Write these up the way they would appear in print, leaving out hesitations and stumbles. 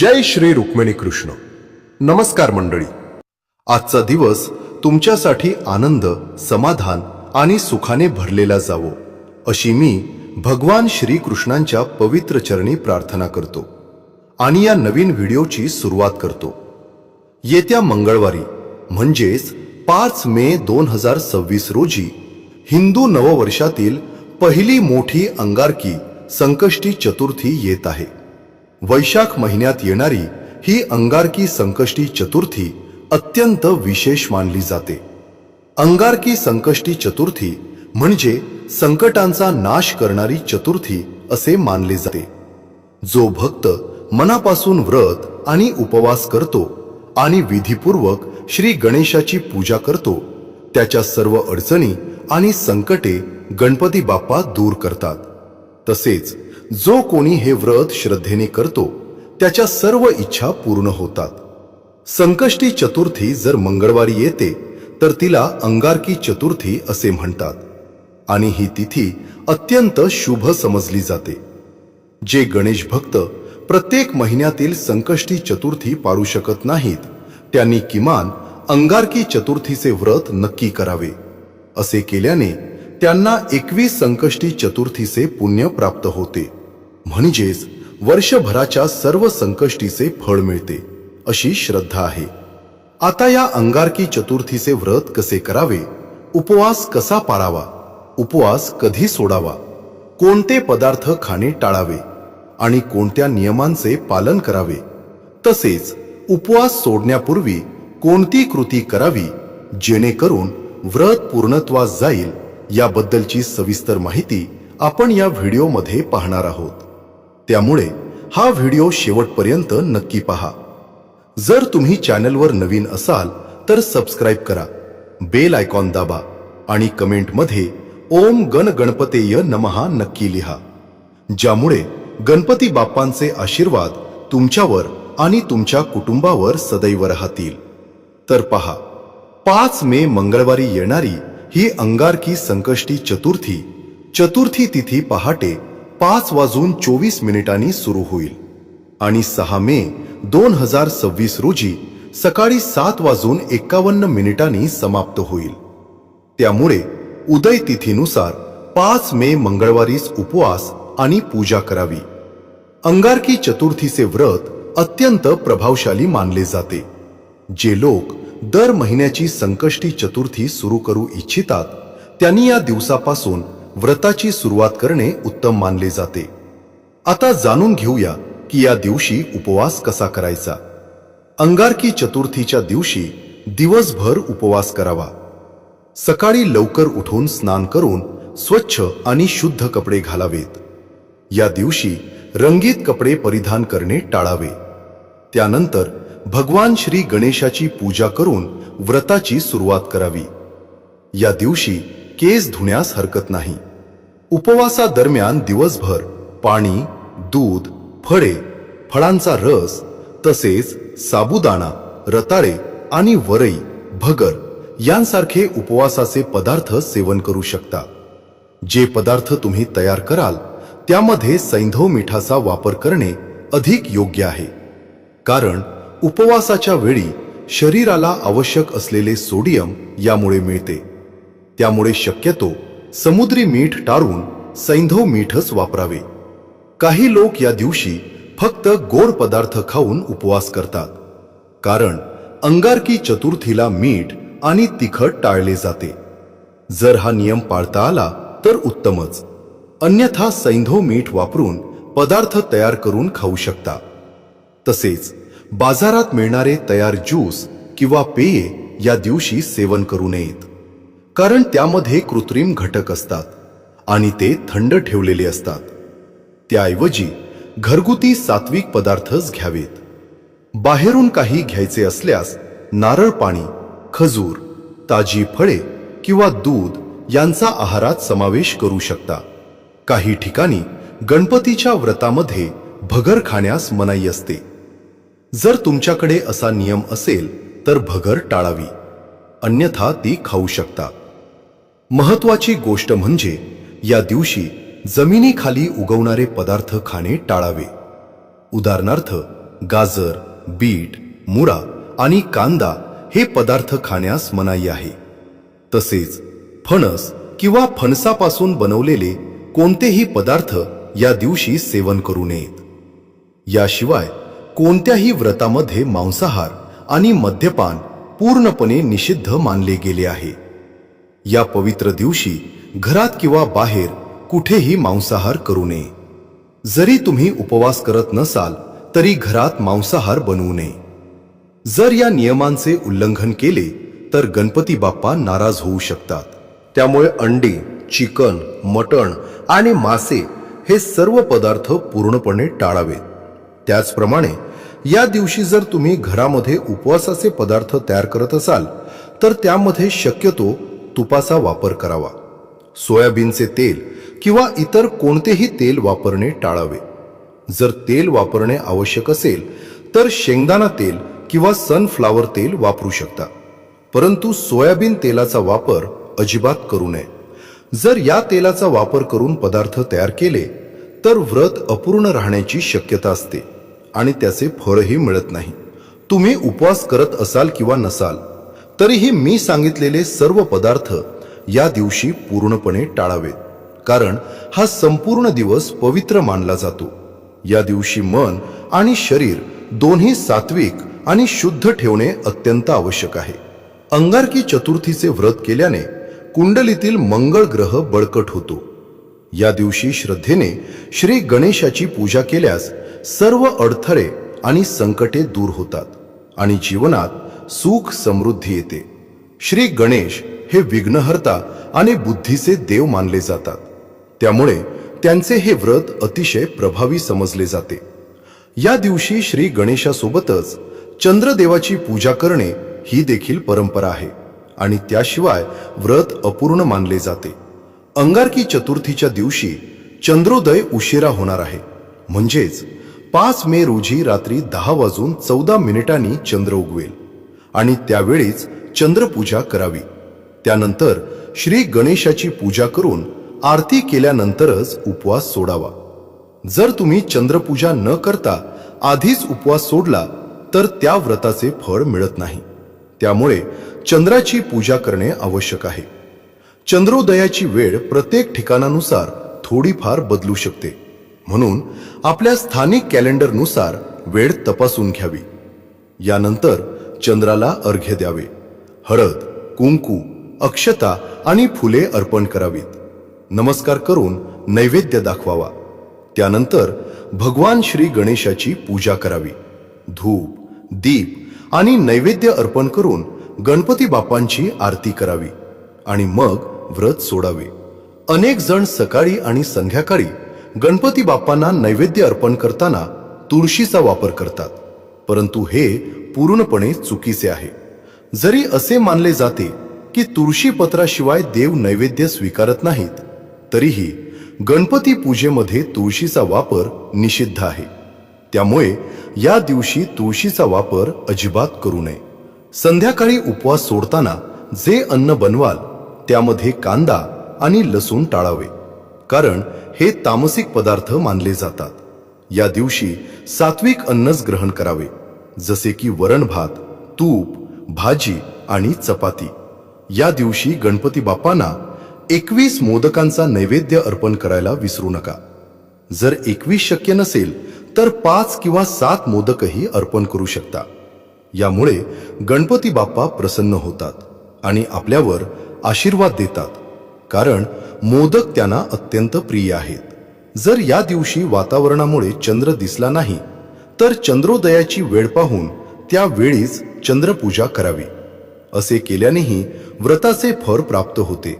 जय श्री रुक्मिणी कृष्ण. नमस्कार मंडळी. आजचा दिवस तुमच्यासाठी आनंद, समाधान आणि सुखाने भरलेला जावो अशी मी भगवान श्री कृष्णांच्या पवित्र चरणी प्रार्थना करतो आणि या नवीन व्हिडिओची सुरुवात करतो. येत्या मंगळवारी म्हणजेच 5 मे 2026 रोजी हिंदू नववर्षातील पहिली मोठी अंगारकी संकष्टी चतुर्थी येत आहे. वैशाख महिन्यात येणारी ही अंगारकी संकष्टी चतुर्थी अत्यंत विशेष मानली जाते. अंगारकी संकष्टी चतुर्थी म्हणजे संकटांचा नाश करणारी चतुर्थी असे मानले जाते. जो भक्त मनापासून व्रत आणि उपवास करतो आणि विधीपूर्वक श्री गणेशाची पूजा करतो त्याच्या सर्व अडचणी आणि संकटे गणपती बाप्पा दूर करतात. तसेच जो कोणी हे व्रत श्रद्धेने करतो त्याच्या सर्व इच्छा पूर्ण होतात. संकष्टी चतुर्थी जर मंगळवारी येते तर तिला अंगारकी चतुर्थी असे म्हणतात आणि ही तिथी अत्यंत शुभ समजली जाते. जे गणेश भक्त प्रत्येक महिन्यातील संकष्टी चतुर्थी पाळू शकत नाहीत त्यांनी किमान अंगारकी चतुर्थीचे व्रत नक्की करावे. असे केल्याने त्यांना 21 संकष्टी चतुर्थीचे पुण्य प्राप्त होते, म्हणजेच वर्षभराच्या सर्व संकष्टीचे फळ मिळते अशी श्रद्धा आहे. आता या अंगारकी चतुर्थीचे व्रत कसे करावे, उपवास कसा पाळावा, उपवास कधी सोडावा, कोणते पदार्थ खाणे टाळावे आणि कोणत्या नियमांचे पालन करावे, तसेच उपवास सोडण्यापूर्वी कोणती कृती करावी जेणेकरून व्रत पूर्णत्वास जाईल याबद्दलची सविस्तर माहिती आपण या व्हिडिओमध्ये पाहणार आहोत. त्यामुळे हा व्हिडिओ शेवटपर्यंत नक्की पहा. जर तुम्ही चॅनलवर नवीन असाल तर सबस्क्राइब करा, बेल आयकॉन दाबा आणि कमेंटमध्ये ओम गण गणपतेय नमः नक्की लिहा, ज्यामुळे गणपती बाप्पांचे आशीर्वाद तुमच्यावर आणि तुमच्या कुटुंबावर सदैव राहतील. तर पहा, 5 मे मंगळवारी येणारी ही अंगारकी संकष्टी चतुर्थी तिथी पहाटे 5:24 सुरू होईल आणि 6 मे 2026 रोजी सकाळी 7:51 समाप्त होईल. त्यामुळे उदय तिथीनुसार 5 मे मंगळवारीच उपवास आणि पूजा करावी. अंगारकी चतुर्थीचे व्रत अत्यंत प्रभावशाली मानले जाते. जे लोक दर महिन्याची संकष्टी चतुर्थी सुरू करू इच्छितात त्यांनी या दिवसापासून व्रताची सुरुवात करणे उत्तम मानले जाते. आता जाणून घेऊया की या दिवशी उपवास कसा करायचा. अंगारकी चतुर्थीच्या दिवशी दिवसभर उपवास करावा. सकाळी लवकर उठून स्नान करून स्वच्छ आणि शुद्ध कपडे घालावेत. या दिवशी रंगीत कपडे परिधान करणे टाळावे. त्यानंतर भगवान श्री गणेशाची पूजा करून व्रताची सुरुवात करावी. या दिवशी केस धुण्यास हरकत नाही. उपवासादरम्यान दिवसभर पाणी, दूध, फळे, फळांचा रस तसेच साबुदाणा, रताळे आणि वरई, भगर यांसारखे उपवासाचे पदार्थ सेवन करू शकता. जे पदार्थ तुम्ही तयार कराल त्यामध्ये सैंधव मिठाचा वापर करणे अधिक योग्य आहे, कारण उपवासाच्या वेळी शरीराला आवश्यक असलेले सोडियम यामुळे मिळते. त्यामुळे शक्यतो समुद्री मीठ टाळून सैंधव मीठच वापरावे. काही लोक या दिवशी फक्त गोड पदार्थ खाऊन उपवास करतात, कारण अंगारकी चतुर्थीला मीठ आणि तिखट टाळले जाते. जर हा नियम पाळता आला तर उत्तमच, अन्यथा सैंधव मीठ वापरून पदार्थ तयार करून खाऊ शकता. तसेच बाजारात मिळणारे तयार ज्यूस किंवा पेये या दिवशी सेवन करू नयेत, कारण त्यामध्ये कृत्रिम घटक असतात आणि ते थंड ठेवलेले असतात. त्याऐवजी घरगुती सात्विक पदार्थच घ्यावेत. बाहेरून काही घ्यायचे असल्यास नारळ पाणी, खजूर, ताजी फळे किंवा दूध यांचा आहारात समावेश करू शकता. काही ठिकाणी गणपतीच्या व्रतामध्ये भगर खाण्यास मनाई असते. जर तुमच्याकडे असा नियम असेल तर भगर टाळावी, अन्यथा ती खाऊ शकता. महत्वाची गोष्ट म्हणजे या दिवशी जमिनीखाली उगवणारे पदार्थ खाणे टाळावे. उदाहरणार्थ गाजर, बीट, मुळा आणि कांदा हे पदार्थ खाण्यास मनाई आहे. तसेच फणस किंवा फणसापासून बनवलेले कोणतेही पदार्थ या दिवशी सेवन करू नयेत. याशिवाय कोणत्याही व्रतामध्ये मांसाहार आणि मद्यपान पूर्णपणे निषिद्ध मानले गेले आहे. या पवित्र दिवशी घरात किंवा बाहेर कुठेही मांसाहार करू नये. जरी तुम्ही उपवास करत नसाल तरी घरात मांसाहार बनवू नये. जर या नियमांचे उल्लंघन केले तर गणपती बाप्पा नाराज होऊ शकतात. त्यामुळे अंडी, चिकन, मटण आणि मासे हे सर्व पदार्थ पूर्णपणे टाळावेत. त्याचप्रमाणे या दिवशी जर तुम्ही घरामध्ये उपवासाचे पदार्थ तयार करत असाल तर त्यामध्ये शक्यतो तुपाचा वापर करावा. सोयाबीनचे तेल किंवा इतर कोणतेही तेल वापरणे टाळावे. जर तेल वापरणे आवश्यक असेल तर शेंगदाणा तेल किंवा सनफ्लावर तेल वापरू शकता, परंतु सोयाबीन तेलाचा वापर अजिबात करू नये. जर या तेलाचा वापर करून पदार्थ तयार केले तर व्रत अपूर्ण राहण्याची शक्यता असते आणि त्याचे फळही मिळत नाही. तुम्ही उपवास करत असाल किंवा नसाल तरीही मी सांगितलेले सर्व पदार्थ या दिवशी पूर्णपणे टाळावेत, कारण हा संपूर्ण दिवस पवित्र मानला जातो. या दिवशी मन आणि शरीर दोन्ही सात्विक आणि शुद्ध ठेवणे अत्यंत आवश्यक आहे. अंगारकी चतुर्थीचे व्रत केल्याने कुंडलीतील मंगळ ग्रह बळकट होतो. या दिवशी श्रद्धेने श्री गणेशाची पूजा केल्यास सर्व अडथळे आणि संकटे दूर होतात आणि जीवनात सुख समृद्धी येते. श्री गणेश हे विघ्नहर्ता आणि बुद्धीचे देव मानले जातात. त्यामुळे त्यांचे हे व्रत अतिशय प्रभावी समजले जाते. या दिवशी श्री गणेशासोबतच चंद्रदेवाची पूजा करणे ही देखील परंपरा आहे आणि त्याशिवाय व्रत अपूर्ण मानले जाते. अंगारकी चतुर्थीच्या दिवशी चंद्रोदय उशिरा होणार आहे, म्हणजेच 5 मे रोजी रात्री 10:14 चंद्र उगवेल आणि त्यावेळीच चंद्रपूजा करावी. त्यानंतर श्री गणेशाची पूजा करून आरती केल्यानंतरच उपवास सोडावा. जर तुम्ही चंद्रपूजा न करता आधीच उपवास सोडला तर त्या व्रताचे फळ मिळत नाही. त्यामुळे चंद्राची पूजा करणे आवश्यक आहे. चंद्रोदयाची वेळ प्रत्येक ठिकाणानुसार थोडीफार बदलू शकते, म्हणून आपल्या स्थानिक कॅलेंडरनुसार वेळ तपासून घ्यावी. यानंतर चंद्राला अर्घ्य द्यावे. हळद, कुंकू, अक्षता आणि फुले अर्पण करावीत. नमस्कार करून नैवेद्य दाखवावा. त्यानंतर भगवान श्री गणेशाची पूजा करावी. धूप, दीप आणि नैवेद्य अर्पण करून गणपती बाप्पांची आरती करावी आणि मग व्रत सोडावे. अनेक जण सकाळी आणि संध्याकाळी गणपती बाप्पांना नैवेद्य अर्पण करताना तुळशीचा वापर करतात, परंतु हे पूर्णपणे चुकीचे आहे. जरी असे मानले जाते की तुळशी पत्राशिवाय देव नैवेद्य स्वीकारत नाहीत, तरीही गणपती पूजेमध्ये तुळशीचा वापर निषिद्ध आहे. त्यामुळे या दिवशी तुळशीचा वापर अजिबात करू नये. संध्याकाळी उपवास सोडताना जे अन्न बनवाल त्यामध्ये कांदा आणि लसूण टाळावे, कारण हे तामसिक पदार्थ मानले जातात. या दिवशी सात्विक अन्नच ग्रहण करावे, जसे की वरण भात, तूप, भाजी आणि चपाती. या दिवशी गणपती बाप्पांना 21 मोदकांचा नैवेद्य अर्पण करायला विसरू नका. जर 21 शक्य नसेल तर 5 किंवा 7 मोदकही अर्पण करू शकता. यामुळे गणपती बाप्पा प्रसन्न होतात आणि आपल्यावर आशीर्वाद देतात, कारण मोदक त्यांना अत्यंत प्रिय आहेत. जर या दिवशी वातावरणामुळे चंद्र दिसला नाही तर चंद्रोदयाची वेळ पाहून त्या वेळीच चंद्रपूजा करावी. असे केल्यानेही व्रताचे फळ प्राप्त होते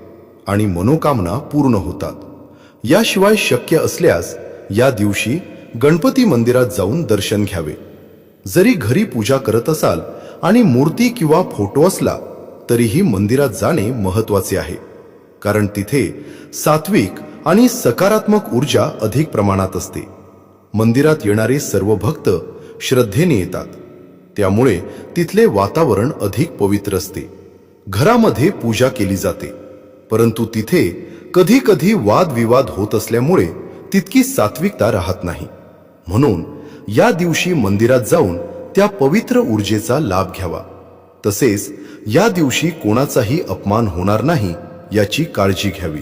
आणि मनोकामना पूर्ण होतात. याशिवाय शक्य असल्यास या दिवशी गणपती मंदिरात जाऊन दर्शन घ्यावे. जरी घरी पूजा करत असाल आणि मूर्ती किंवा फोटो असला तरीही मंदिरात जाणे महत्त्वाचे आहे, कारण तिथे सात्विक आणि सकारात्मक ऊर्जा अधिक प्रमाणात असते. मंदिरात येणारे सर्व भक्त श्रद्धेने येतात, त्यामुळे तिथले वातावरण अधिक पवित्र असते. घरामध्ये पूजा केली जाते, परंतु तिथे कधी कधी वादविवाद होत असल्यामुळे तितकी सात्विकता राहत नाही. म्हणून या दिवशी मंदिरात जाऊन त्या पवित्र ऊर्जेचा लाभ घ्यावा। तसेच या दिवशी कोणाचाही अपमान होणार नाही याची काळजी घ्यावी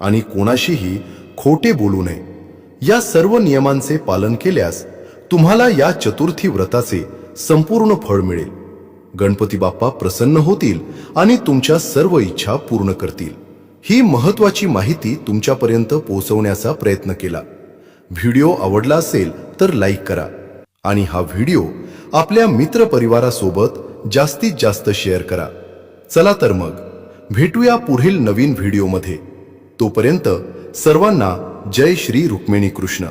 आणि कोणाशीही खोटे बोलू नये। या सर्व नियमांचे पालन केल्यास तुम्हाला या चतुर्थी व्रताचे संपूर्ण फळ मिळेल। गणपती बाप्पा प्रसन्न होतील आणि तुमच्या सर्व इच्छा पूर्ण करतील। ही महत्त्वाची माहिती तुमच्यापर्यंत पोहोचवण्याचा प्रयत्न केला। व्हिडिओ आवडला असेल तर लाईक करा आणि हा व्हिडिओ आपल्या मित्रपरिवारासोबत जास्तीत जास्त शेअर करा। चला तर मग भेटूया पुढील नवीन व्हिडिओमध्ये। तोपर्यंत सर्वांना जय श्री रुक्मिणी कृष्ण।